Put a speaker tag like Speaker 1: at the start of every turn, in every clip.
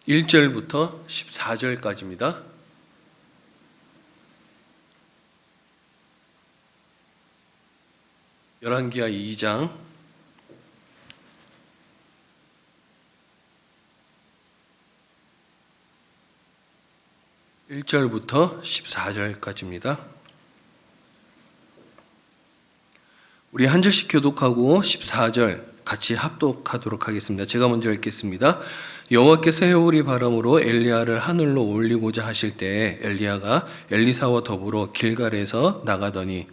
Speaker 1: 1절부터 14절까지입니다. 열왕기하 2장 1절부터 14절까지입니다. 우리 한 절씩 교독하고 14절 같이 합독하도록 하겠습니다. 제가 먼저 읽겠습니다. 여호와께서 회오리 바람으로 엘리야를 하늘로 올리고자 하실 때에 엘리야가 엘리사와 더불어 길갈에서 나가더니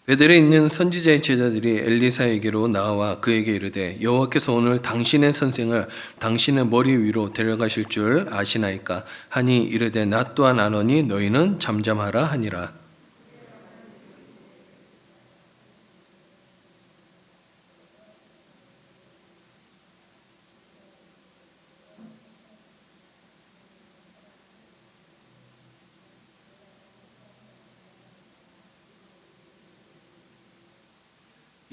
Speaker 1: 베델에 있는 선지자의 제자들이 엘리사에게로 나와 그에게 이르되 여호와께서 오늘 당신의 선생을 당신의 머리 위로 데려가실 줄 아시나이까 하니 이르되 나 또한 아노니 너희는 잠잠하라 하니라.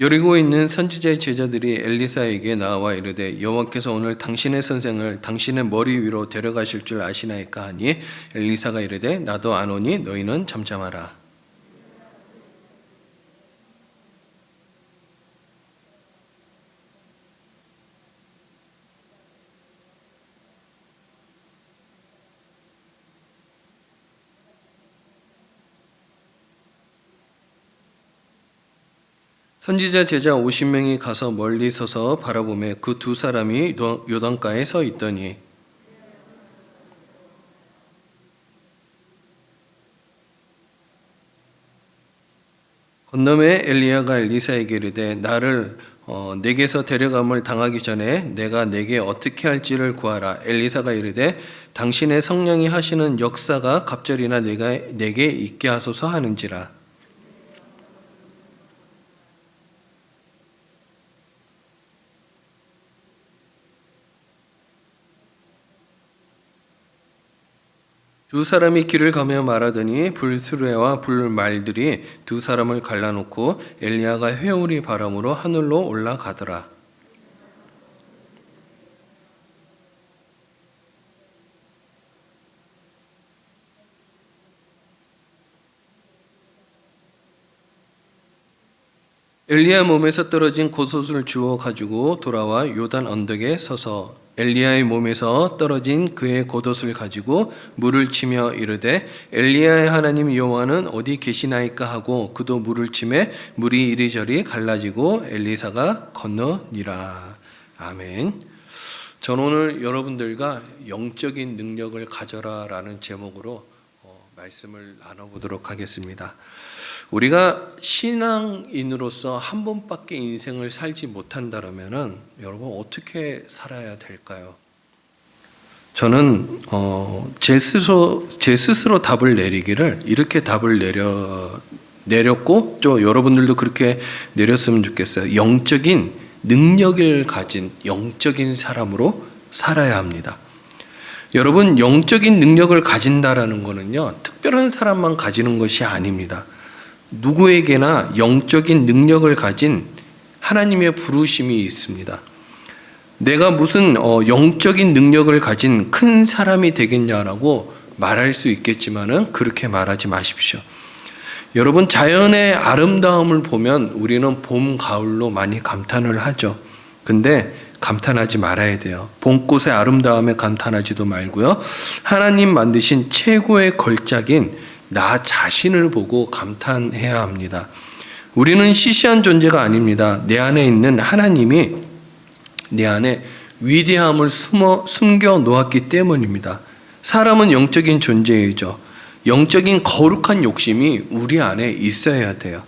Speaker 1: 여리고에 있는 선지자의 제자들이 엘리사에게 나와 이르되 여호와께서 오늘 당신의 선생을 당신의 머리 위로 데려가실 줄 아시나이까 하니 엘리사가 이르되 나도 아노니 너희는 잠잠하라. 선지자 제자 50명이 가서 멀리 서서 바라보매 그 두 사람이 요단가에 서 있더니 건너매 엘리야가 엘리사에게 이르되 나를 내게서 데려감을 당하기 전에 내가 내게 어떻게 할지를 구하라. 엘리사가 이르되 당신의 성령이 하시는 역사가 갑절이나 내게 있게 하소서 하는지라. 두 사람이 길을 가며 말하더니 불수레와 불말들이 두 사람을 갈라놓고 엘리야가 회오리 바람으로 하늘로 올라가더라. 엘리야 몸에서 떨어진 겉옷을 주워 가지고 돌아와 요단 언덕에 서서 엘리야의 몸에서 떨어진 그의 겉옷을 가지고 물을 치며 이르되 엘리야의 하나님 여호와는 어디 계시나이까 하고 그도 물을 치매 물이 이리저리 갈라지고 엘리사가 건너니라. 아멘. 저는 오늘 여러분들과 영적인 능력을 가져라라는 제목으로 말씀을 나눠보도록 하겠습니다. 우리가 신앙인으로서 한 번밖에 인생을 살지 못한다면은 여러분 어떻게 살아야 될까요? 저는 제 스스로 답을 내리기를 이렇게 답을 내렸고 또 여러분들도 그렇게 내렸으면 좋겠어요. 영적인 능력을 가진 영적인 사람으로 살아야 합니다. 여러분 영적인 능력을 가진다라는 거는요 특별한 사람만 가지는 것이 아닙니다. 누구에게나 영적인 능력을 가진 하나님의 부르심이 있습니다. 내가 무슨 영적인 능력을 가진 큰 사람이 되겠냐라고 말할 수 있겠지만은 그렇게 말하지 마십시오. 여러분 자연의 아름다움을 보면 우리는 봄, 가을로 많이 감탄을 하죠. 근데 감탄하지 말아야 돼요. 봄꽃의 아름다움에 감탄하지도 말고요. 하나님 만드신 최고의 걸작인 나 자신을 보고 감탄해야 합니다. 우리는 시시한 존재가 아닙니다. 내 안에 있는 하나님이 내 안에 위대함을 숨겨 놓았기 때문입니다. 사람은 영적인 존재이죠. 영적인 거룩한 욕심이 우리 안에 있어야 돼요.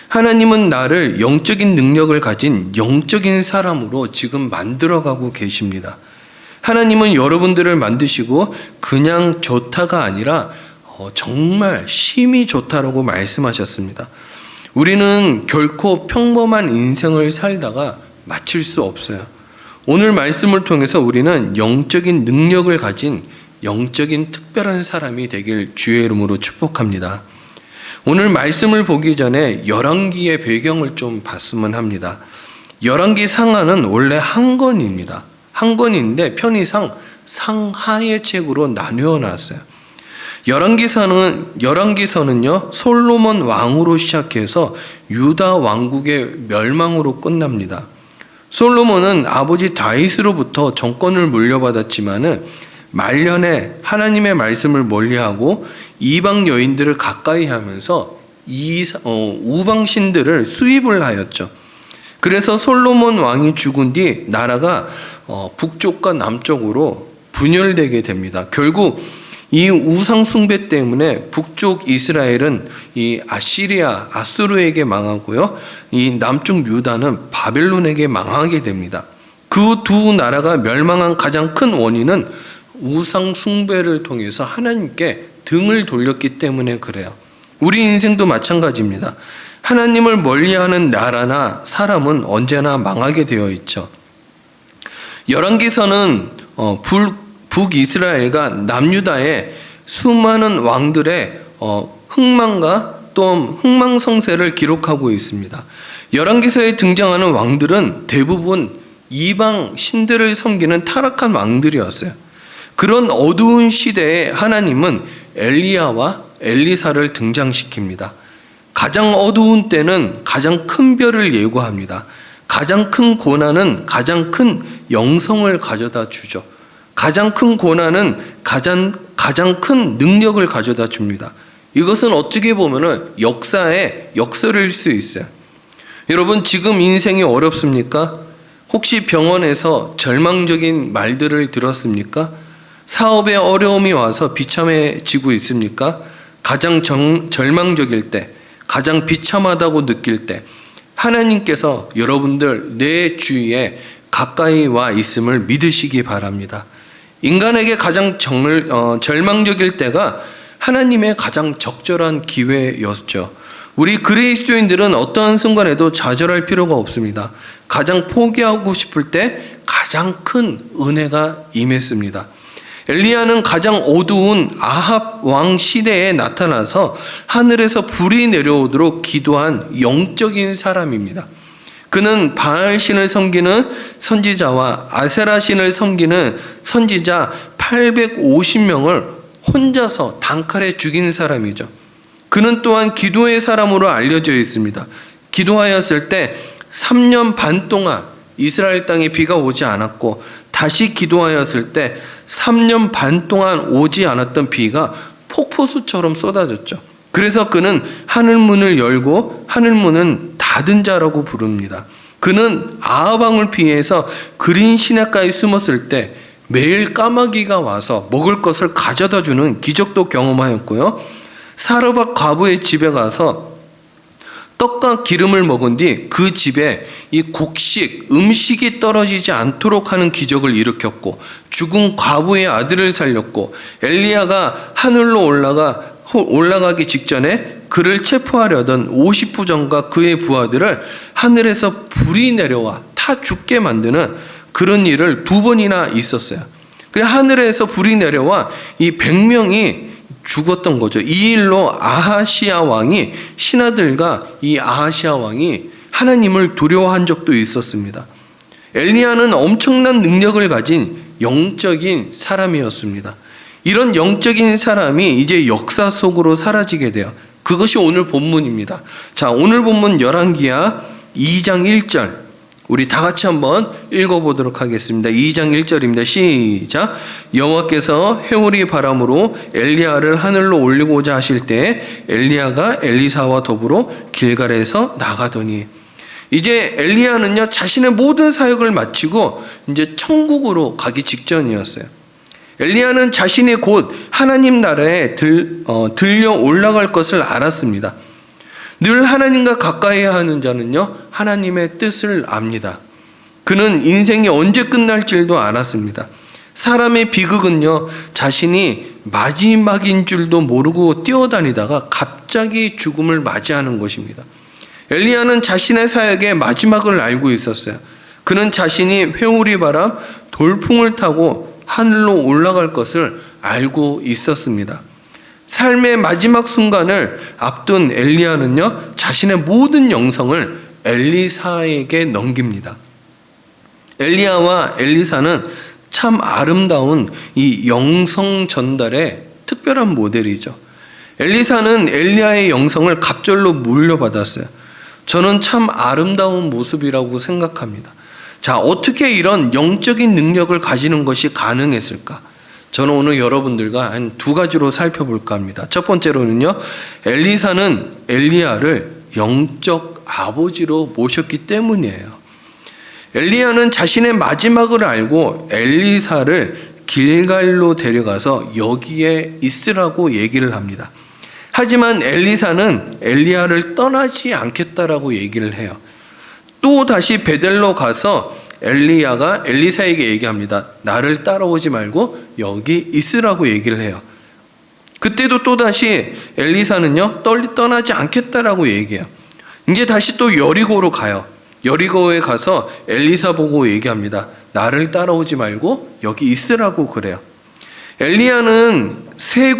Speaker 1: 하나님은 나를 영적인 능력을 가진 영적인 사람으로 지금 만들어가고 계십니다. 하나님은 여러분들을 만드시고 그냥 좋다가 아니라 정말 심히 좋다라고 말씀하셨습니다. 우리는 결코 평범한 인생을 살다가 맞출 수 없어요. 오늘 말씀을 통해서 우리는 영적인 능력을 가진 영적인 특별한 사람이 되길 주의 이름으로 축복합니다. 오늘 말씀을 보기 전에 열왕기의 배경을 좀 봤으면 합니다. 열왕기 상하는 원래 한 권입니다. 한 권인데 편의상 상하의 책으로 나누어 놨어요. 열왕기서는요 솔로몬 왕으로 시작해서 유다 왕국의 멸망으로 끝납니다. 솔로몬은 아버지 다윗으로부터 정권을 물려받았지만은 말년에 하나님의 말씀을 멀리하고 이방 여인들을 가까이 하면서 우방 신들을 수입을 하였죠. 그래서 솔로몬 왕이 죽은 뒤 나라가 북쪽과 남쪽으로 분열되게 됩니다. 결국 이 우상 숭배 때문에 북쪽 이스라엘은 이 아수르에게 망하고요. 이 남쪽 유다는 바벨론에게 망하게 됩니다. 그 두 나라가 멸망한 가장 큰 원인은 우상 숭배를 통해서 하나님께 등을 돌렸기 때문에 그래요. 우리 인생도 마찬가지입니다. 하나님을 멀리하는 나라나 사람은 언제나 망하게 되어 있죠. 열왕기서는 북이스라엘과 남유다의 수많은 왕들의 흥망과 또 흥망성쇠를 기록하고 있습니다. 열왕기서에 등장하는 왕들은 대부분 이방 신들을 섬기는 타락한 왕들이었어요. 그런 어두운 시대에 하나님은 엘리야와 엘리사를 등장시킵니다. 가장 어두운 때는 가장 큰 별을 예고합니다. 가장 큰 고난은 가장 큰 영성을 가져다 주죠. 가장 큰 고난은 가장 큰 능력을 가져다 줍니다. 이것은 어떻게 보면은 역사의 역설일 수 있어요. 여러분, 지금 인생이 어렵습니까? 혹시 병원에서 절망적인 말들을 들었습니까? 사업에 어려움이 와서 비참해지고 있습니까? 가장 절망적일 때, 가장 비참하다고 느낄 때 하나님께서 여러분들 내 주위에 가까이 와 있음을 믿으시기 바랍니다. 인간에게 가장 절망적일 때가 하나님의 가장 적절한 기회였죠. 우리 그리스도인들은 어떠한 순간에도 좌절할 필요가 없습니다. 가장 포기하고 싶을 때 가장 큰 은혜가 임했습니다. 엘리야는 가장 어두운 아합 왕 시대에 나타나서 하늘에서 불이 내려오도록 기도한 영적인 사람입니다. 그는 바알 신을 섬기는 선지자와 아세라 신을 섬기는 선지자 850명을 혼자서 단칼에 죽인 사람이죠. 그는 또한 기도의 사람으로 알려져 있습니다. 기도하였을 때 3년 반 동안 이스라엘 땅에 비가 오지 않았고, 다시 기도하였을 때 3년 반 동안 오지 않았던 비가 폭포수처럼 쏟아졌죠. 그래서 그는 하늘문을 열고 하늘문은 닫은 자라고 부릅니다. 그는 아합 왕을 피해서 그린 시냇가에 숨었을 때 매일 까마귀가 와서 먹을 것을 가져다 주는 기적도 경험하였고요. 사르밧 과부의 집에 가서 떡과 기름을 먹은 뒤 그 집에 이 음식이 떨어지지 않도록 하는 기적을 일으켰고, 죽은 과부의 아들을 살렸고, 엘리야가 하늘로 올라가기 직전에 그를 체포하려던 50부정과 그의 부하들을 하늘에서 불이 내려와 타 죽게 만드는 그런 일을 2번이나 있었어요. 그래서 하늘에서 불이 내려와 이 100명이 죽었던 거죠. 이 일로 아하시아 왕이 신하들과 이 아하시아 왕이 하나님을 두려워한 적도 있었습니다. 엘리야는 엄청난 능력을 가진 영적인 사람이었습니다. 이런 영적인 사람이 이제 역사 속으로 사라지게 돼요. 그것이 오늘 본문입니다. 자, 오늘 본문 열왕기야 2장 1절 우리 다 같이 한번 읽어보도록 하겠습니다. 2장 1절입니다. 시작. 여호와께서 회오리 바람으로 엘리야를 하늘로 올리고자 하실 때 엘리야가 엘리사와 더불어 길갈에서 나가더니, 이제 엘리야는요 자신의 모든 사역을 마치고 이제 천국으로 가기 직전이었어요. 엘리야는 자신이 곧 하나님 나라에 들려 올라갈 것을 알았습니다. 늘 하나님과 가까이 하는 자는요 하나님의 뜻을 압니다. 그는 인생이 언제 끝날 줄도 알았습니다. 사람의 비극은요 자신이 마지막인 줄도 모르고 뛰어다니다가 갑자기 죽음을 맞이하는 것입니다. 엘리야는 자신의 사역의 마지막을 알고 있었어요. 그는 자신이 회오리 바람, 돌풍을 타고 하늘로 올라갈 것을 알고 있었습니다. 삶의 마지막 순간을 앞둔 엘리야는요, 자신의 모든 영성을 엘리사에게 넘깁니다. 엘리야와 엘리사는 참 아름다운 이 영성 전달의 특별한 모델이죠. 엘리사는 엘리야의 영성을 갑절로 물려받았어요. 저는 참 아름다운 모습이라고 생각합니다. 자, 어떻게 이런 영적인 능력을 가지는 것이 가능했을까? 저는 오늘 여러분들과 한 두 가지로 살펴볼까 합니다. 첫 번째로는요, 엘리사는 엘리야를 영적 아버지로 모셨기 때문이에요. 엘리야는 자신의 마지막을 알고 엘리사를 길갈로 데려가서 여기에 있으라고 얘기를 합니다. 하지만 엘리사는 엘리야를 떠나지 않겠다라고 얘기를 해요. 또 다시 베델로 가서 엘리야가 엘리사에게 얘기합니다. 나를 따라오지 말고 여기 있으라고 얘기를 해요. 그때도 또다시 엘리사는요, 떠나지 않겠다라고 얘기해요. 이제 다시 또 여리고로 가요. 여리고에 가서 엘리사 보고 얘기합니다. 나를 따라오지 말고 여기 있으라고 그래요. 엘리야는 세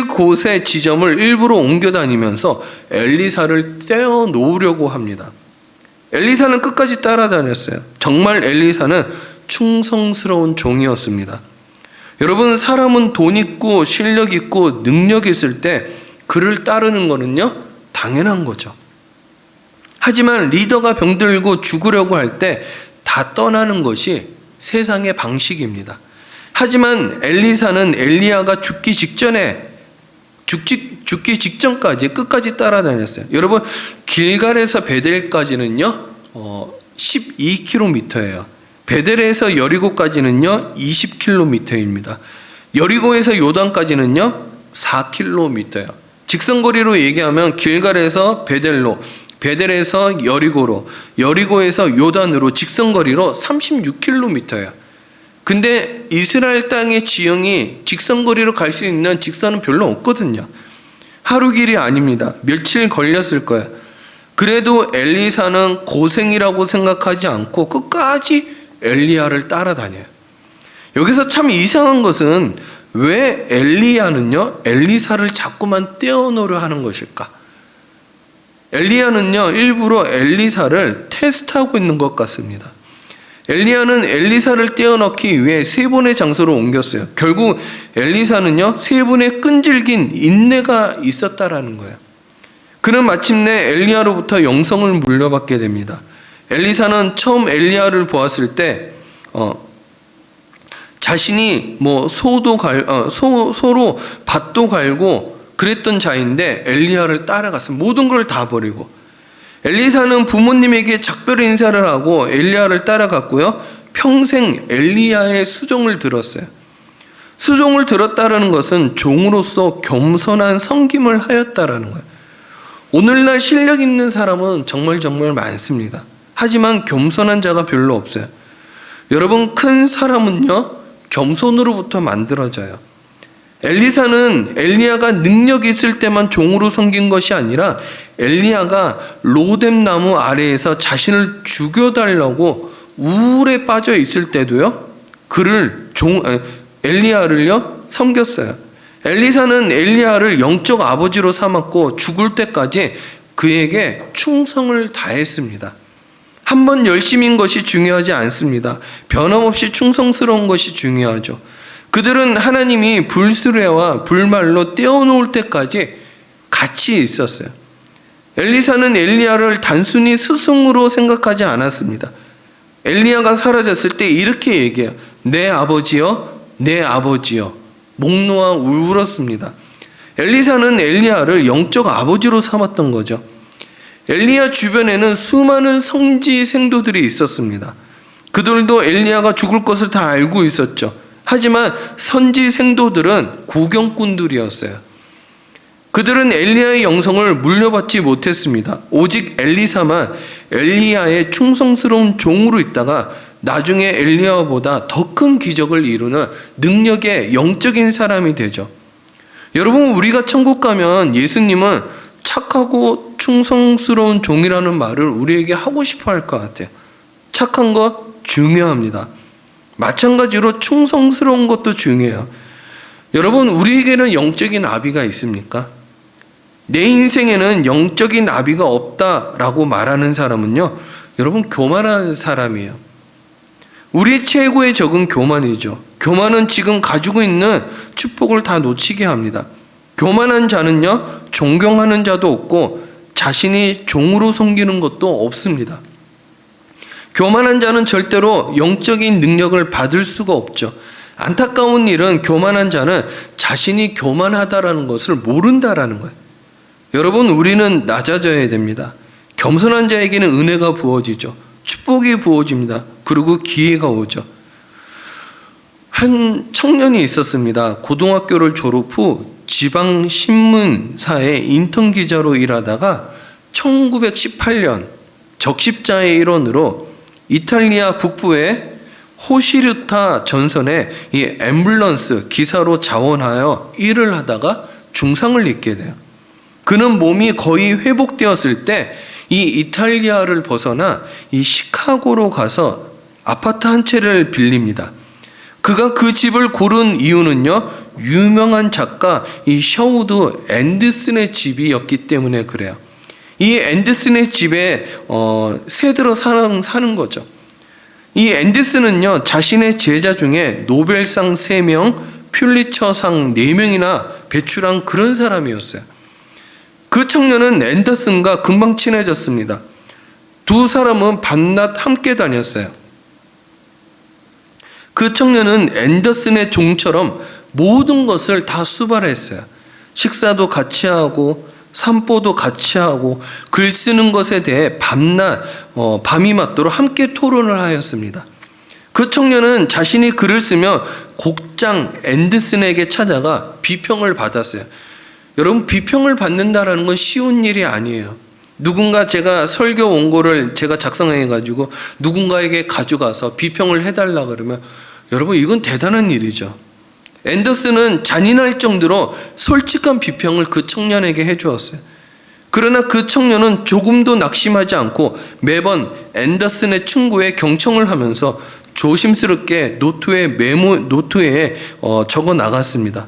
Speaker 1: 곳의 지점을 일부러 옮겨 다니면서 엘리사를 떼어 놓으려고 합니다. 엘리사는 끝까지 따라다녔어요. 정말 엘리사는 충성스러운 종이었습니다. 여러분, 사람은 돈 있고 실력 있고 능력 있을 때 그를 따르는 거는요, 당연한 거죠. 하지만 리더가 병들고 죽으려고 할 때 다 떠나는 것이 세상의 방식입니다. 하지만 엘리사는 엘리야가 죽기 직전까지 끝까지 따라다녔어요. 여러분, 길갈에서 베델까지는요 12km예요. 베델에서 여리고까지는요 20km입니다. 여리고에서 요단까지는요 4km예요. 직선거리로 얘기하면 길갈에서 베델로, 베델에서 여리고로, 여리고에서 요단으로 직선거리로 36km예요. 근데 이스라엘 땅의 지형이 직선거리로 갈 수 있는 직선은 별로 없거든요. 하루 길이 아닙니다. 며칠 걸렸을 거예요. 그래도 엘리사는 고생이라고 생각하지 않고 끝까지 엘리야를 따라다녀요. 여기서 참 이상한 것은 왜 엘리야는요, 엘리사를 자꾸만 떼어놓으려 하는 것일까? 엘리야는요, 일부러 엘리사를 테스트하고 있는 것 같습니다. 엘리야는 엘리사를 떼어넣기 위해 세 번의 장소로 옮겼어요. 결국 엘리사는요, 세 번의 끈질긴 인내가 있었다라는 거예요. 그는 마침내 엘리야로부터 영성을 물려받게 됩니다. 엘리사는 처음 엘리야를 보았을 때 자신이 소로 밭도 갈고 그랬던 자인데 엘리야를 따라갔어요. 모든 걸 다 버리고. 엘리사는 부모님에게 작별 인사를 하고 엘리야를 따라갔고요. 평생 엘리야의 수종을 들었어요. 수종을 들었다라는 것은 종으로서 겸손한 섬김을 하였다라는 거예요. 오늘날 실력 있는 사람은 정말 많습니다. 하지만 겸손한 자가 별로 없어요. 여러분, 큰 사람은요, 겸손으로부터 만들어져요. 엘리사는 엘리야가 능력이 있을 때만 종으로 섬긴 것이 아니라 엘리야가 로뎀 나무 아래에서 자신을 죽여달라고 우울에 빠져 있을 때도요, 엘리야를요 섬겼어요. 엘리사는 엘리야를 영적 아버지로 삼았고 죽을 때까지 그에게 충성을 다했습니다. 한번 열심인 것이 중요하지 않습니다. 변함없이 충성스러운 것이 중요하죠. 그들은 하나님이 불수레와 불말로 떼어놓을 때까지 같이 있었어요. 엘리사는 엘리야를 단순히 스승으로 생각하지 않았습니다. 엘리야가 사라졌을 때 이렇게 얘기해요. 내 아버지여, 내 아버지여. 목 놓아 울었습니다. 엘리사는 엘리야를 영적 아버지로 삼았던 거죠. 엘리야 주변에는 수많은 성지 생도들이 있었습니다. 그들도 엘리야가 죽을 것을 다 알고 있었죠. 하지만 선지 생도들은 구경꾼들이었어요. 그들은 엘리야의 영성을 물려받지 못했습니다. 오직 엘리사만 엘리야의 충성스러운 종으로 있다가 나중에 엘리야보다 더 큰 기적을 이루는 능력의 영적인 사람이 되죠. 여러분, 우리가 천국 가면 예수님은 착하고 충성스러운 종이라는 말을 우리에게 하고 싶어 할 것 같아요. 착한 것 중요합니다. 마찬가지로 충성스러운 것도 중요해요. 여러분, 우리에게는 영적인 아비가 있습니까? 내 인생에는 영적인 아비가 없다라고 말하는 사람은요, 여러분, 교만한 사람이에요. 우리 최고의 적은 교만이죠. 교만은 지금 가지고 있는 축복을 다 놓치게 합니다. 교만한 자는요, 존경하는 자도 없고 자신이 종으로 섬기는 것도 없습니다. 교만한 자는 절대로 영적인 능력을 받을 수가 없죠. 안타까운 일은 교만한 자는 자신이 교만하다라는 것을 모른다라는 거예요. 여러분, 우리는 낮아져야 됩니다. 겸손한 자에게는 은혜가 부어지죠. 축복이 부어집니다. 그리고 기회가 오죠. 한 청년이 있었습니다. 고등학교를 졸업 후 지방신문사에 인턴 기자로 일하다가 1918년 적십자의 일원으로 이탈리아 북부의 호시르타 전선에 이 앰뷸런스 기사로 자원하여 일을 하다가 중상을 입게 돼요. 그는 몸이 거의 회복되었을 때 이 이탈리아를 벗어나 이 시카고로 가서 아파트 한 채를 빌립니다. 그가 그 집을 고른 이유는요, 유명한 작가 이 셔우드 앤더슨의 집이었기 때문에 그래요. 이 앤더슨의 집에 새들어 사는 거죠. 이 앤더슨은요, 자신의 제자 중에 노벨상 3명, 퓰리처상 4명이나 배출한 그런 사람이었어요. 그 청년은 앤더슨과 금방 친해졌습니다. 두 사람은 밤낮 함께 다녔어요. 그 청년은 앤더슨의 종처럼 모든 것을 다 수발했어요. 식사도 같이 하고 산보도 같이 하고 글 쓰는 것에 대해 밤낮 밤이 맞도록 함께 토론을 하였습니다. 그 청년은 자신이 글을 쓰며 곡장 앤더슨에게 찾아가 비평을 받았어요. 여러분, 비평을 받는다라는 건 쉬운 일이 아니에요. 누군가 제가 설교 원고를 제가 작성해가지고 누군가에게 가져가서 비평을 해달라 그러면 여러분, 이건 대단한 일이죠. 앤더슨은 잔인할 정도로 솔직한 비평을 그 청년에게 해주었어요. 그러나 그 청년은 조금도 낙심하지 않고 매번 앤더슨의 충고에 경청을 하면서 조심스럽게 노트에 적어 나갔습니다.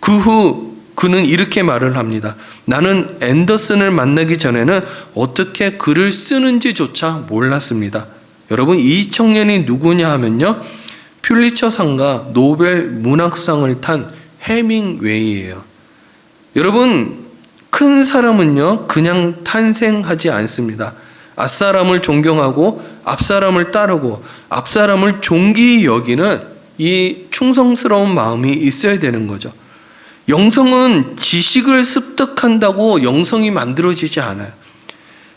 Speaker 1: 그 후 그는 이렇게 말을 합니다. 나는 앤더슨을 만나기 전에는 어떻게 글을 쓰는지조차 몰랐습니다. 여러분, 이 청년이 누구냐 하면요, 퓰리처상과 노벨 문학상을 탄 해밍웨이예요. 여러분, 큰 사람은요, 그냥 탄생하지 않습니다. 앞사람을 존경하고 앞사람을 따르고 앞사람을 존귀히 여기는 이 충성스러운 마음이 있어야 되는 거죠. 영성은 지식을 습득한다고 영성이 만들어지지 않아요.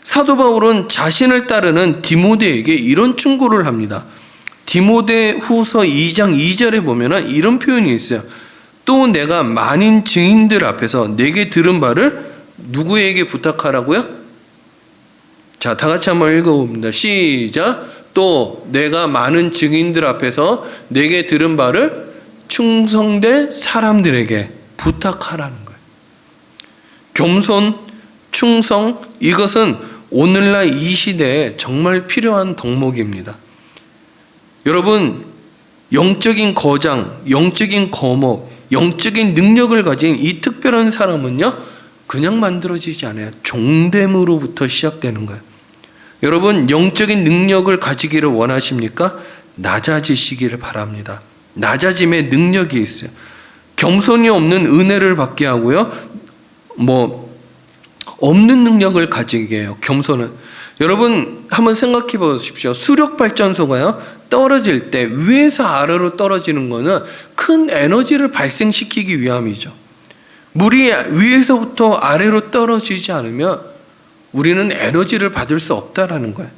Speaker 1: 사도 바울은 자신을 따르는 디모데에게 이런 충고를 합니다. 디모데 후서 2장 2절에 보면 이런 표현이 있어요. 또 내가 많은 증인들 앞에서 내게 들은 바를 누구에게 부탁하라고요? 자, 다 같이 한번 읽어봅니다. 시작. 또 내가 많은 증인들 앞에서 내게 들은 바를 충성된 사람들에게 부탁하라는 거예요. 겸손, 충성, 이것은 오늘날 이 시대에 정말 필요한 덕목입니다. 여러분, 영적인 거장, 영적인 거목, 영적인 능력을 가진 이 특별한 사람은요, 그냥 만들어지지 않아요. 종됨으로부터 시작되는 거예요. 여러분, 영적인 능력을 가지기를 원하십니까? 낮아지시기를 바랍니다. 낮아짐에 능력이 있어요. 겸손이 없는 은혜를 받게 하고요, 없는 능력을 가지게 해요. 겸손은. 여러분, 한번 생각해 보십시오. 수력발전소가요, 떨어질 때 위에서 아래로 떨어지는 거는 큰 에너지를 발생시키기 위함이죠. 물이 위에서부터 아래로 떨어지지 않으면 우리는 에너지를 받을 수 없다라는 거예요.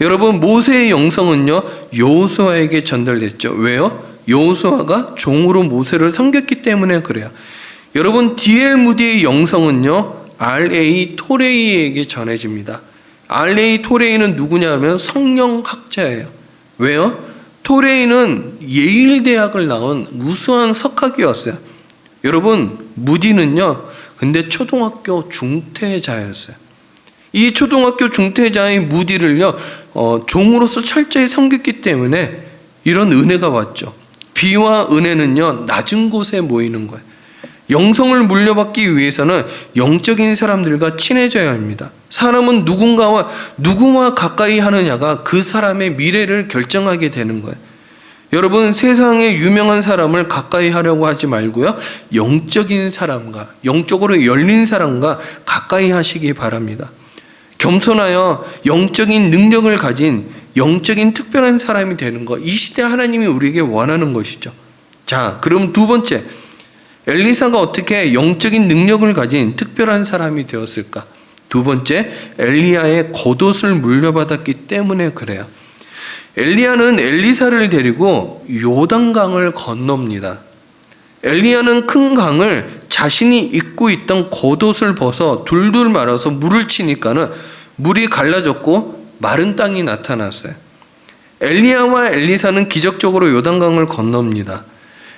Speaker 1: 여러분, 모세의 영성은요, 여호수아에게 전달됐죠. 왜요? 여호수아가 종으로 모세를 섬겼기 때문에 그래요. 여러분, D.L. 무디의 영성은요, R.A. 토레이에게 전해집니다. R.A. 토레이는 누구냐면 성령학자예요. 왜요? 토레이는 예일대학을 나온 우수한 석학이었어요. 여러분, 무디는요, 근데 초등학교 중퇴자였어요. 이 초등학교 중퇴자의 무디를요, 종으로서 철저히 섬겼기 때문에 이런 은혜가 왔죠. 비와 은혜는요, 낮은 곳에 모이는 거예요. 영성을 물려받기 위해서는 영적인 사람들과 친해져야 합니다. 사람은 누구와 가까이 하느냐가 그 사람의 미래를 결정하게 되는 거예요. 여러분, 세상에 유명한 사람을 가까이 하려고 하지 말고요, 영적인 사람과, 영적으로 열린 사람과 가까이 하시기 바랍니다. 겸손하여 영적인 능력을 가진 영적인 특별한 사람이 되는 것, 이 시대 하나님이 우리에게 원하는 것이죠. 자, 그럼 두 번째, 엘리사가 어떻게 영적인 능력을 가진 특별한 사람이 되었을까? 두 번째, 엘리야의 겉옷을 물려받았기 때문에 그래요. 엘리야는 엘리사를 데리고 요단강을 건넙니다. 엘리야는 큰 강을 자신이 입고 있던 겉옷을 벗어 둘둘 말아서 물을 치니까는 물이 갈라졌고 마른 땅이 나타났어요. 엘리야와 엘리사는 기적적으로 요단강을 건넙니다.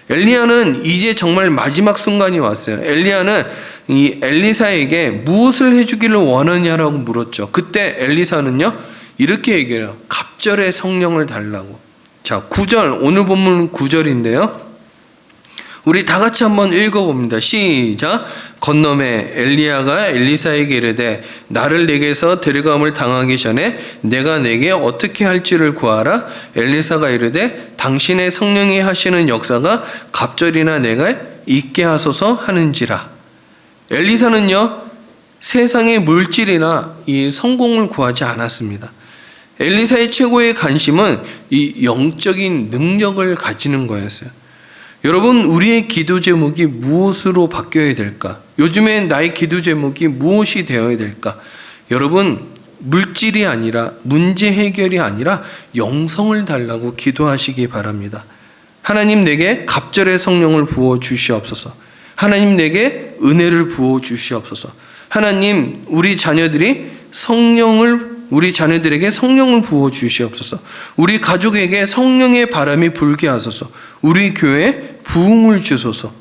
Speaker 1: 엘리야는 이제 정말 마지막 순간이 왔어요. 엘리야는 이 엘리사에게 무엇을 해주기를 원하냐라고 물었죠. 그때 엘리사는요, 이렇게 얘기해요. 갑절의 성령을 달라고. 자, 9절, 오늘 본문 9절인데요. 우리 다 같이 한번 읽어봅니다. 시작. 건너매 엘리야가 엘리사에게 이르되 나를 내게서 데려감을 당하기 전에 내가 내게 어떻게 할지를 구하라. 엘리사가 이르되 당신의 성령이 하시는 역사가 갑절이나 내가 있게 하소서 하는지라. 엘리사는요, 세상의 물질이나 이 성공을 구하지 않았습니다. 엘리사의 최고의 관심은 이 영적인 능력을 가지는 거였어요. 여러분, 우리의 기도 제목이 무엇으로 바뀌어야 될까? 요즘에 나의 기도 제목이 무엇이 되어야 될까? 여러분, 물질이 아니라, 문제 해결이 아니라 영성을 달라고 기도하시기 바랍니다. 하나님, 내게 갑절의 성령을 부어 주시옵소서. 하나님, 내게 은혜를 부어 주시옵소서. 하나님, 우리 자녀들에게 성령을 부어 주시옵소서. 우리 가족에게 성령의 바람이 불게 하소서. 우리 교회에 부흥을 주소서.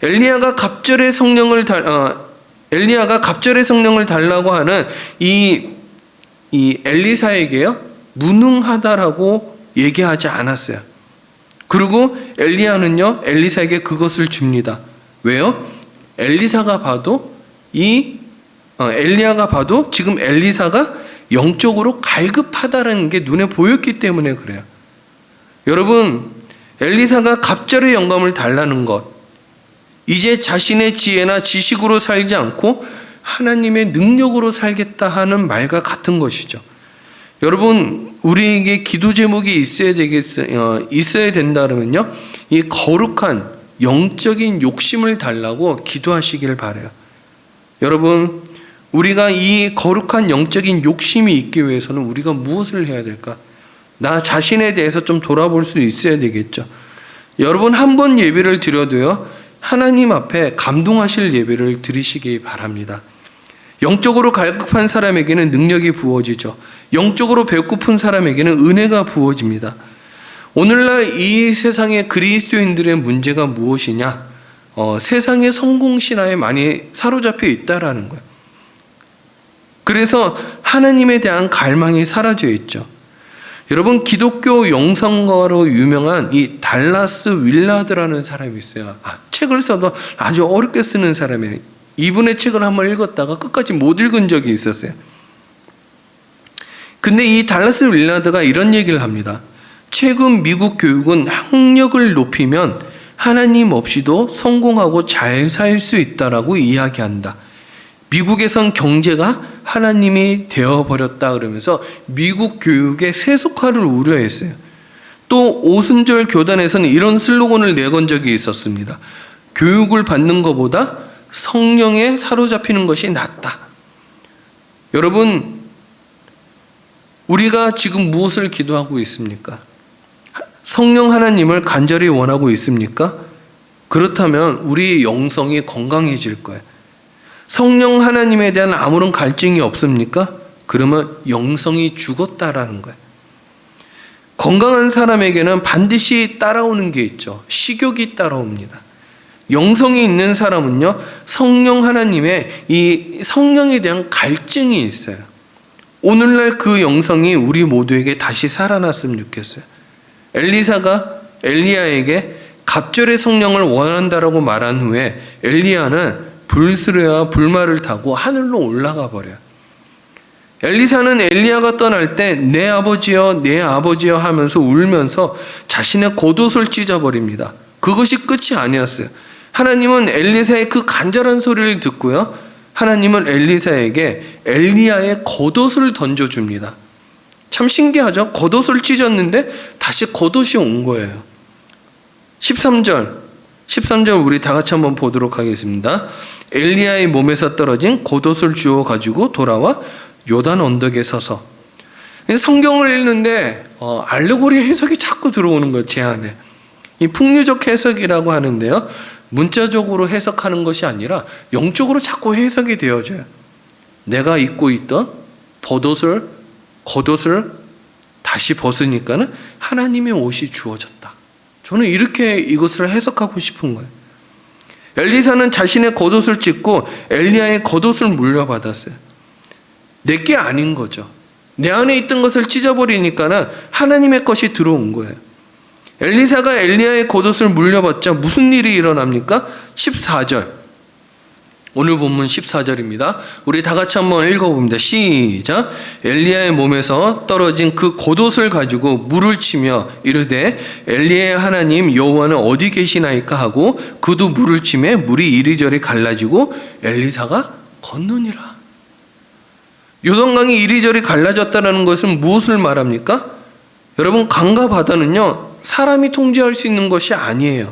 Speaker 1: 엘리야가 갑절의 성령을 달라고 하는 이 엘리사에게요, 무능하다라고 얘기하지 않았어요. 그리고 엘리야는요, 엘리사에게 그것을 줍니다. 왜요? 엘리야가 봐도 지금 엘리사가 영적으로 갈급하다는 게 눈에 보였기 때문에 그래요. 여러분, 엘리사가 갑절의 영감을 달라는 것, 이제 자신의 지혜나 지식으로 살지 않고 하나님의 능력으로 살겠다 하는 말과 같은 것이죠. 여러분, 우리에게 기도 제목이 있어야 된다면요, 이 거룩한 영적인 욕심을 달라고 기도하시길 바라요. 여러분, 우리가 이 거룩한 영적인 욕심이 있기 위해서는 우리가 무엇을 해야 될까? 나 자신에 대해서 좀 돌아볼 수 있어야 되겠죠. 여러분, 한 번 예배를 드려도요, 하나님 앞에 감동하실 예배를 드리시기 바랍니다. 영적으로 갈급한 사람에게는 능력이 부어지죠. 영적으로 배고픈 사람에게는 은혜가 부어집니다. 오늘날 이 세상의 그리스도인들의 문제가 무엇이냐? 세상의 성공신화에 많이 사로잡혀 있다라는 거예요. 그래서 하나님에 대한 갈망이 사라져 있죠. 여러분, 기독교 영성가로 유명한 이 달라스 윌라드라는 사람이 있어요. 책을 써도 아주 어렵게 쓰는 사람이에요. 이분의 책을 한번 읽었다가 끝까지 못 읽은 적이 있었어요. 근데 이 달라스 윌라드가 이런 얘기를 합니다. 최근 미국 교육은 학력을 높이면 하나님 없이도 성공하고 잘 살 수 있다라고 이야기한다. 미국에선 경제가 하나님이 되어버렸다 그러면서 미국 교육의 세속화를 우려했어요. 또 오순절 교단에서는 이런 슬로건을 내건 적이 있었습니다. 교육을 받는 것보다 성령에 사로잡히는 것이 낫다. 여러분, 우리가 지금 무엇을 기도하고 있습니까? 성령 하나님을 간절히 원하고 있습니까? 그렇다면 우리 영성이 건강해질 거예요. 성령 하나님에 대한 아무런 갈증이 없습니까? 그러면 영성이 죽었다라는 거예요. 건강한 사람에게는 반드시 따라오는 게 있죠. 식욕이 따라옵니다. 영성이 있는 사람은요, 성령 하나님의 이 성령에 대한 갈증이 있어요. 오늘날 그 영성이 우리 모두에게 다시 살아났으면 좋겠어요. 엘리사가 엘리야에게 갑절의 성령을 원한다라고 말한 후에 엘리야는 불수레와 불말을 타고 하늘로 올라가 버려요. 엘리사는 엘리야가 떠날 때 내 아버지여 내 아버지여 하면서 울면서 자신의 겉옷을 찢어버립니다. 그것이 끝이 아니었어요. 하나님은 엘리사의 그 간절한 소리를 듣고요, 하나님은 엘리사에게 엘리야의 겉옷을 던져줍니다. 참 신기하죠? 겉옷을 찢었는데 다시 겉옷이 온 거예요. 13절 우리 다 같이 한번 보도록 하겠습니다. 엘리야의 몸에서 떨어진 겉옷을 주워 가지고 돌아와 요단 언덕에 서서. 성경을 읽는데 알레고리 해석이 자꾸 들어오는 거예요. 제 안에. 이 풍류적 해석이라고 하는데요, 문자적으로 해석하는 것이 아니라 영적으로 자꾸 해석이 되어져요. 내가 입고 있던 겉옷을 다시 벗으니까는 하나님의 옷이 주어졌다. 저는 이렇게 이것을 해석하고 싶은 거예요. 엘리사는 자신의 겉옷을 찢고 엘리야의 겉옷을 물려받았어요. 내게 아닌 거죠. 내 안에 있던 것을 찢어버리니까는 하나님의 것이 들어온 거예요. 엘리사가 엘리야의 겉옷을 물려받자 무슨 일이 일어납니까? 14절. 오늘 본문 14절입니다. 우리 다 같이 한번 읽어봅니다. 시작. 엘리야의 몸에서 떨어진 그 겉옷을 가지고 물을 치며 이르되 엘리야의 하나님 여호와는 어디 계시나이까 하고 그도 물을 치매 물이 이리저리 갈라지고 엘리사가 걷느니라. 요단강이 이리저리 갈라졌다는 것은 무엇을 말합니까? 여러분, 강과 바다는요, 사람이 통제할 수 있는 것이 아니에요.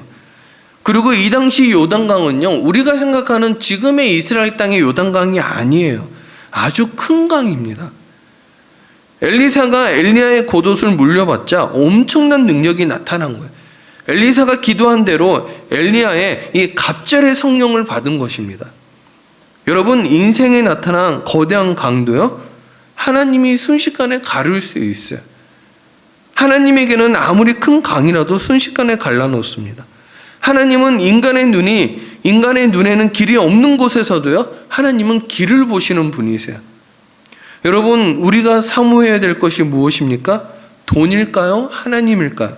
Speaker 1: 그리고 이 당시 요단강은요, 우리가 생각하는 지금의 이스라엘 땅의 요단강이 아니에요. 아주 큰 강입니다. 엘리사가 엘리야의 겉옷을 물려받자 엄청난 능력이 나타난 거예요. 엘리사가 기도한 대로 엘리야의 이 갑절의 성령을 받은 것입니다. 여러분, 인생에 나타난 거대한 강도요, 하나님이 순식간에 가를 수 있어요. 하나님에게는 아무리 큰 강이라도 순식간에 갈라놓습니다. 하나님은 인간의 눈에는 길이 없는 곳에서도요, 하나님은 길을 보시는 분이세요. 여러분, 우리가 사모해야 될 것이 무엇입니까? 돈일까요? 하나님일까요?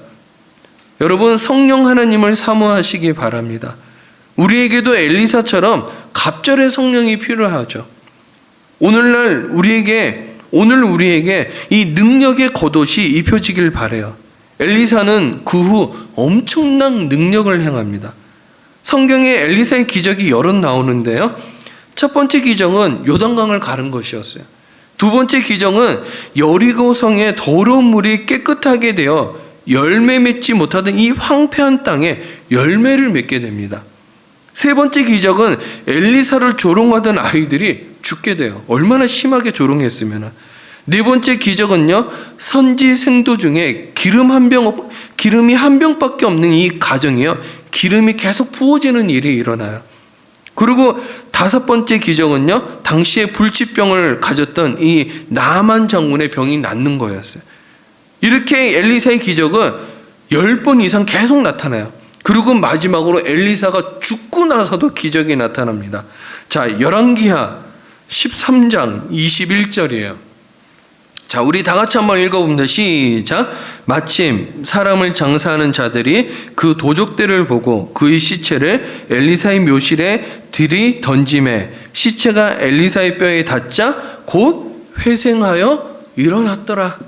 Speaker 1: 여러분, 성령 하나님을 사모하시기 바랍니다. 우리에게도 엘리사처럼 갑절의 성령이 필요하죠. 오늘 우리에게 이 능력의 겉옷이 입혀지길 바라요. 엘리사는 그 후 엄청난 능력을 행합니다. 성경에 엘리사의 기적이 여럿 나오는데요, 첫 번째 기적은 요단강을 가른 것이었어요. 두 번째 기적은 여리고 성의 더러운 물이 깨끗하게 되어 열매 맺지 못하던 이 황폐한 땅에 열매를 맺게 됩니다. 세 번째 기적은 엘리사를 조롱하던 아이들이 죽게 돼요. 얼마나 심하게 조롱했으면. 네 번째 기적은요, 선지 생도 중에 기름이 한 병밖에 없는 이 가정이요, 기름이 계속 부어지는 일이 일어나요. 그리고 다섯 번째 기적은요, 당시에 불치병을 가졌던 이 나만 장군의 병이 낫는 거였어요. 이렇게 엘리사의 기적은 10번 이상 계속 나타나요. 그리고 마지막으로 엘리사가 죽고 나서도 기적이 나타납니다. 자, 열왕기하 13장 21절이에요. 자, 우리 다 같이 한번 읽어봅니다. 시작. 마침 사람을 장사하는 자들이 그 도적들을 보고 그의 시체를 엘리사의 묘실에 들이 던짐에 시체가 엘리사의 뼈에 닿자 곧 회생하여 일어났더라.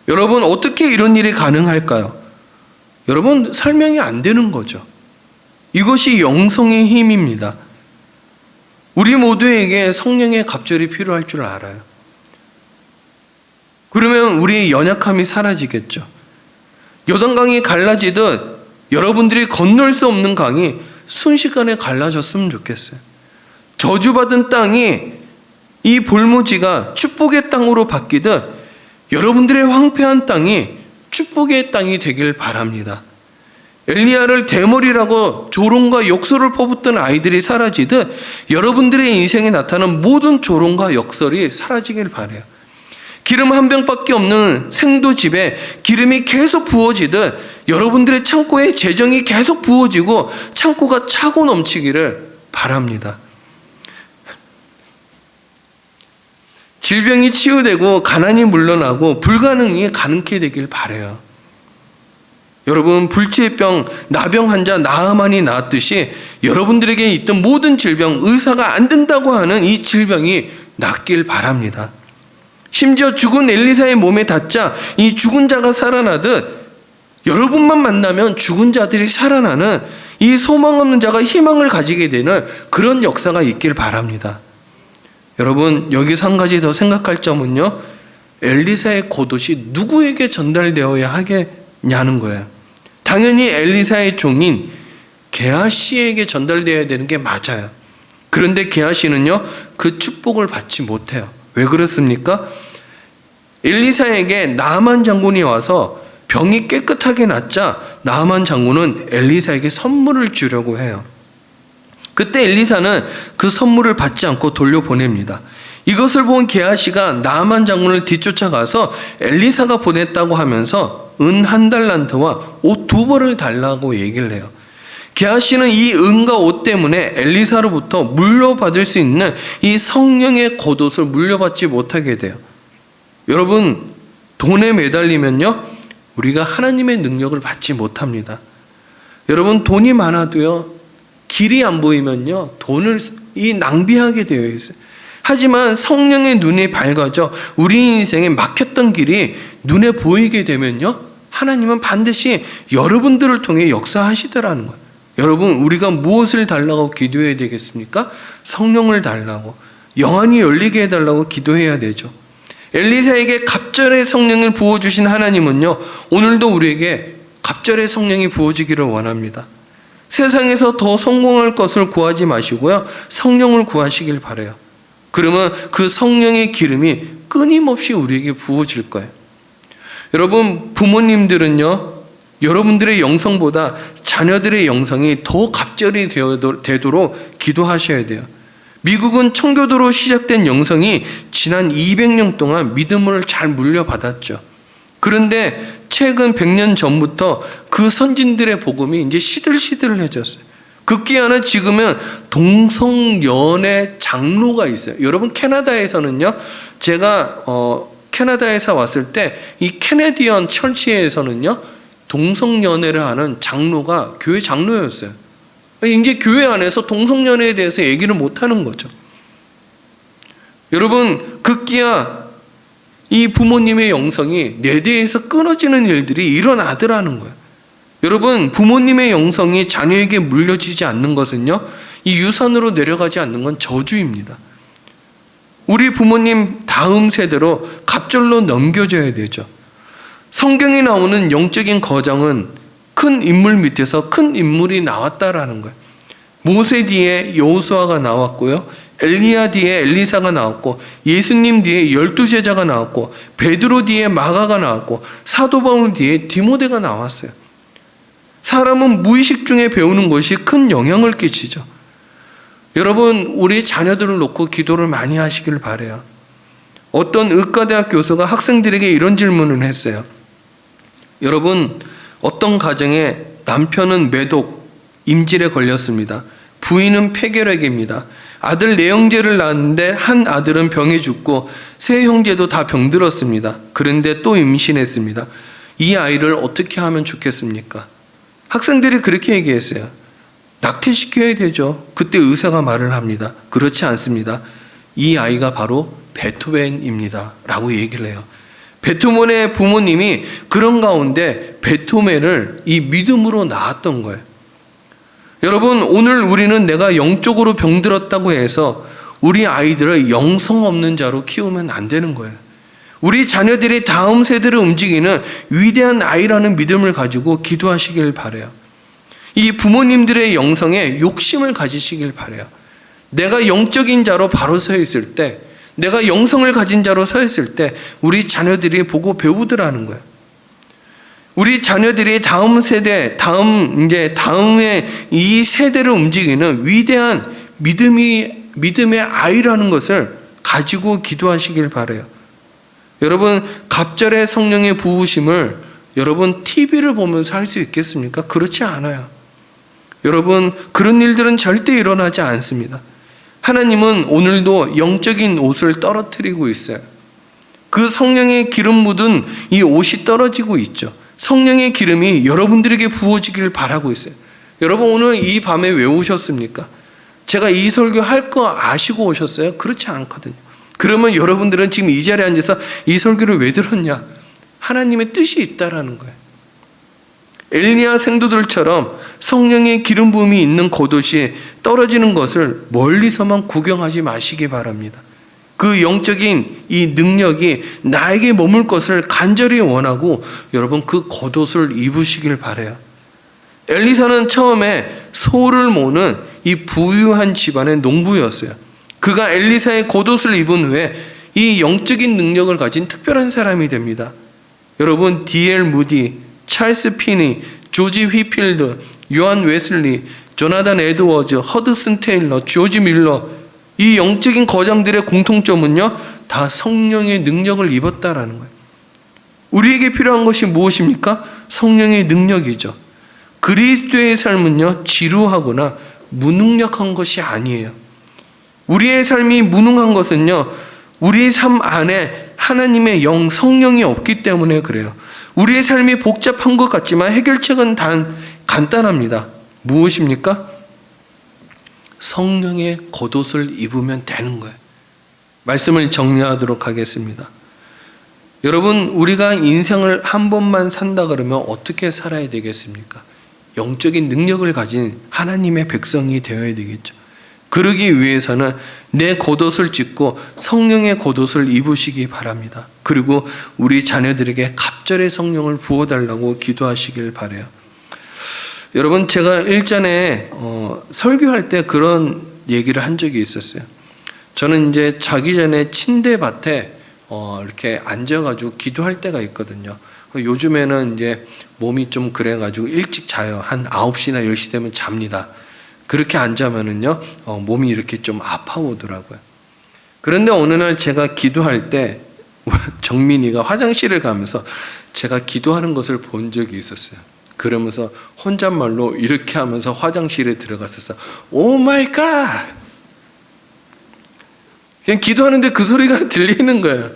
Speaker 1: 여러분, 어떻게 이런 일이 가능할까요? 여러분, 설명이 안 되는 거죠. 이것이 영성의 힘입니다. 우리 모두에게 성령의 갑절이 필요할 줄 알아요. 그러면 우리의 연약함이 사라지겠죠. 요단강이 갈라지듯 여러분들이 건널 수 없는 강이 순식간에 갈라졌으면 좋겠어요. 저주받은 땅이, 이 볼모지가 축복의 땅으로 바뀌듯 여러분들의 황폐한 땅이 축복의 땅이 되길 바랍니다. 엘리야를 대머리라고 조롱과 욕설을 퍼붓던 아이들이 사라지듯 여러분들의 인생에 나타나는 모든 조롱과 욕설이 사라지길 바라요. 기름 한 병밖에 없는 생도집에 기름이 계속 부어지듯 여러분들의 창고에 재정이 계속 부어지고 창고가 차고 넘치기를 바랍니다. 질병이 치유되고 가난이 물러나고 불가능이 가능케 되길 바라요. 여러분, 불치병, 나병 환자 나아만이 나았듯이 여러분들에게 있던 모든 질병, 의사가 안 된다고 하는 이 질병이 낫길 바랍니다. 심지어 죽은 엘리사의 몸에 닿자 이 죽은 자가 살아나듯 여러분만 만나면 죽은 자들이 살아나는 이 소망 없는 자가 희망을 가지게 되는 그런 역사가 있길 바랍니다. 여러분, 여기서 한 가지 더 생각할 점은요, 엘리사의 겉옷이 누구에게 전달되어야 하겠냐는 거예요. 당연히 엘리사의 종인 게하시에게 전달되어야 되는 게 맞아요. 그런데 게하시는요, 그 축복을 받지 못해요. 왜 그렇습니까? 엘리사에게 나아만 장군이 와서 병이 깨끗하게 낫자 나아만 장군은 엘리사에게 선물을 주려고 해요. 그때 엘리사는 그 선물을 받지 않고 돌려보냅니다. 이것을 본 게하시가 나아만 장군을 뒤쫓아가서 엘리사가 보냈다고 하면서 은 1달란트와 옷 2벌을 달라고 얘기를 해요. 게하시는 이 은과 옷 때문에 엘리사로부터 물려받을 수 있는 이 성령의 겉옷을 물려받지 못하게 돼요. 여러분, 돈에 매달리면요, 우리가 하나님의 능력을 받지 못합니다. 여러분, 돈이 많아도요, 길이 안 보이면요, 돈을 낭비하게 되어 있어요. 하지만 성령의 눈이 밝아져 우리 인생에 막혔던 길이 눈에 보이게 되면요, 하나님은 반드시 여러분들을 통해 역사하시더라는 거예요. 여러분, 우리가 무엇을 달라고 기도해야 되겠습니까? 성령을 달라고, 영안이 열리게 해달라고 기도해야 되죠. 엘리사에게 갑절의 성령을 부어주신 하나님은요, 오늘도 우리에게 갑절의 성령이 부어지기를 원합니다. 세상에서 더 성공할 것을 구하지 마시고요, 성령을 구하시길 바라요. 그러면 그 성령의 기름이 끊임없이 우리에게 부어질 거예요. 여러분, 부모님들은요, 여러분들의 영성보다 자녀들의 영성이 더 갑절이 되도록 기도하셔야 돼요. 미국은 청교도로 시작된 영성이 지난 200년 동안 믿음을 잘 물려받았죠. 그런데 최근 100년 전부터 그 선진들의 복음이 이제 시들시들해졌어요. 급기야는 지금은 동성연애 장로가 있어요. 여러분, 캐나다에서는요, 제가 캐나다에서 왔을 때 이 캐네디언 철치에서는요, 동성연애를 하는 장로가 교회 장로였어요. 이제 교회 안에서 동성연애에 대해서 얘기를 못하는 거죠. 여러분, 급기야 이 부모님의 영성이 내 대에서 끊어지는 일들이 일어나더라는 거예요. 여러분, 부모님의 영성이 자녀에게 물려지지 않는 것은요, 이 유산으로 내려가지 않는 건 저주입니다. 우리 부모님 다음 세대로 갑절로 넘겨줘야 되죠. 성경에 나오는 영적인 거정은 큰 인물 밑에서 큰 인물이 나왔다라는 거예요. 모세 뒤에 여호수아가 나왔고요, 엘리야 뒤에 엘리사가 나왔고, 예수님 뒤에 12제자가 나왔고, 베드로 뒤에 마가가 나왔고, 사도 바울 뒤에 디모데가 나왔어요. 사람은 무의식 중에 배우는 것이 큰 영향을 끼치죠. 여러분, 우리 자녀들을 놓고 기도를 많이 하시길 바라요. 어떤 의과대학 교수가 학생들에게 이런 질문을 했어요. 여러분, 어떤 가정에 남편은 매독, 임질에 걸렸습니다. 부인은 폐결핵입니다. 아들 내형제를 낳았는데 한 아들은 병에 죽고 세 형제도 다 병들었습니다. 그런데 또 임신했습니다. 이 아이를 어떻게 하면 좋겠습니까? 학생들이 그렇게 얘기했어요. 낙태시켜야 되죠. 그때 의사가 말을 합니다. 그렇지 않습니다. 이 아이가 바로 베토벤입니다 라고 얘기를 해요. 베토벤의 부모님이 그런 가운데 베토벤을 이 믿음으로 낳았던 거예요. 여러분, 오늘 우리는 내가 영적으로 병들었다고 해서 우리 아이들을 영성 없는 자로 키우면 안 되는 거예요. 우리 자녀들이 다음 세대를 움직이는 위대한 아이라는 믿음을 가지고 기도하시길 바라요. 이 부모님들의 영성에 욕심을 가지시길 바라요. 내가 영적인 자로 바로 서 있을 때, 내가 영성을 가진 자로 서 있을 때 우리 자녀들이 보고 배우더라는 거예요. 우리 자녀들이 다음 세대, 다음에 이 세대를 움직이는 위대한 믿음의 아이라는 것을 가지고 기도하시길 바라요. 여러분, 갑절의 성령의 부으심을 여러분 TV를 보면서 할 수 있겠습니까? 그렇지 않아요. 여러분, 그런 일들은 절대 일어나지 않습니다. 하나님은 오늘도 영적인 옷을 떨어뜨리고 있어요. 그 성령의 기름 묻은 이 옷이 떨어지고 있죠. 성령의 기름이 여러분들에게 부어지길 바라고 있어요. 여러분 오늘 이 밤에 왜 오셨습니까? 제가 이 설교 할 거 아시고 오셨어요? 그렇지 않거든요. 그러면 여러분들은 지금 이 자리에 앉아서 이 설교를 왜 들었냐? 하나님의 뜻이 있다라는 거예요. 엘리야 생도들처럼 성령의 기름 부음이 있는 겉옷이 떨어지는 것을 멀리서만 구경하지 마시기 바랍니다. 그 영적인 이 능력이 나에게 머물 것을 간절히 원하고 여러분 그 겉옷을 입으시길 바라요. 엘리사는 처음에 소를 모는 이 부유한 집안의 농부였어요. 그가 엘리사의 겉옷을 입은 후에 이 영적인 능력을 가진 특별한 사람이 됩니다. 여러분 D.L. 무디, 찰스 피니, 조지 휘필드, 요한 웨슬리, 조나단 에드워즈, 허드슨 테일러, 조지 밀러, 이 영적인 거장들의 공통점은요, 다 성령의 능력을 입었다라는 거예요. 우리에게 필요한 것이 무엇입니까? 성령의 능력이죠. 그리스도의 삶은요, 지루하거나 무능력한 것이 아니에요. 우리의 삶이 무능한 것은요, 우리의 삶 안에 하나님의 영, 성령이 없기 때문에 그래요. 우리의 삶이 복잡한 것 같지만 해결책은 간단합니다. 무엇입니까? 성령의 겉옷을 입으면 되는 거예요. 말씀을 정리하도록 하겠습니다. 여러분, 우리가 인생을 한 번만 산다 그러면 어떻게 살아야 되겠습니까? 영적인 능력을 가진 하나님의 백성이 되어야 되겠죠. 그러기 위해서는 내 겉옷을 찢고 성령의 겉옷을 입으시기 바랍니다. 그리고 우리 자녀들에게 갑절의 성령을 부어달라고 기도하시길 바라요. 여러분, 제가 일전에 설교할 때 그런 얘기를 한 적이 있었어요. 저는 이제 자기 전에 침대밭에 이렇게 앉아가지고 기도할 때가 있거든요. 요즘에는 이제 몸이 좀 그래가지고 일찍 자요. 한 9시나 10시 되면 잡니다. 그렇게 앉으면은요, 몸이 이렇게 좀 아파오더라고요. 그런데 어느 날 제가 기도할 때 정민이가 화장실을 가면서 제가 기도하는 것을 본 적이 있었어요. 그러면서 혼잣말로 이렇게 하면서 화장실에 들어갔었어. 오 마이 갓! 그냥 기도하는데 그 소리가 들리는 거예요.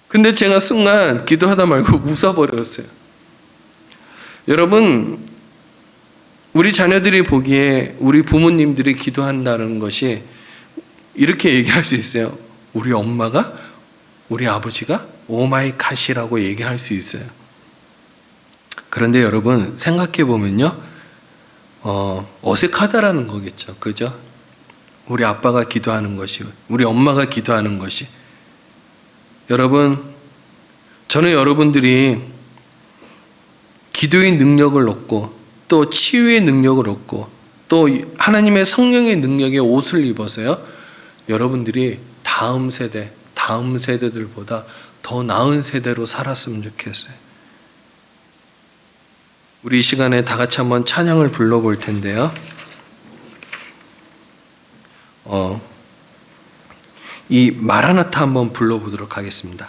Speaker 1: 근데 제가 순간 기도하다 말고 웃어버렸어요. 여러분, 우리 자녀들이 보기에 우리 부모님들이 기도한다는 것이 이렇게 얘기할 수 있어요. 우리 엄마가, 우리 아버지가 오마이 갓이라고 얘기할 수 있어요. 그런데 여러분 생각해 보면요, 어색하다라는 거겠죠, 그죠? 우리 아빠가 기도하는 것이, 우리 엄마가 기도하는 것이. 여러분, 저는 여러분들이 기도의 능력을 얻고 또 치유의 능력을 얻고 또 하나님의 성령의 능력의 옷을 입어서요, 여러분들이 다음 세대들보다 더 나은 세대로 살았으면 좋겠어요. 우리 이 시간에 다 같이 한번 찬양을 불러볼 텐데요. 이 마라나타 한번 불러보도록 하겠습니다.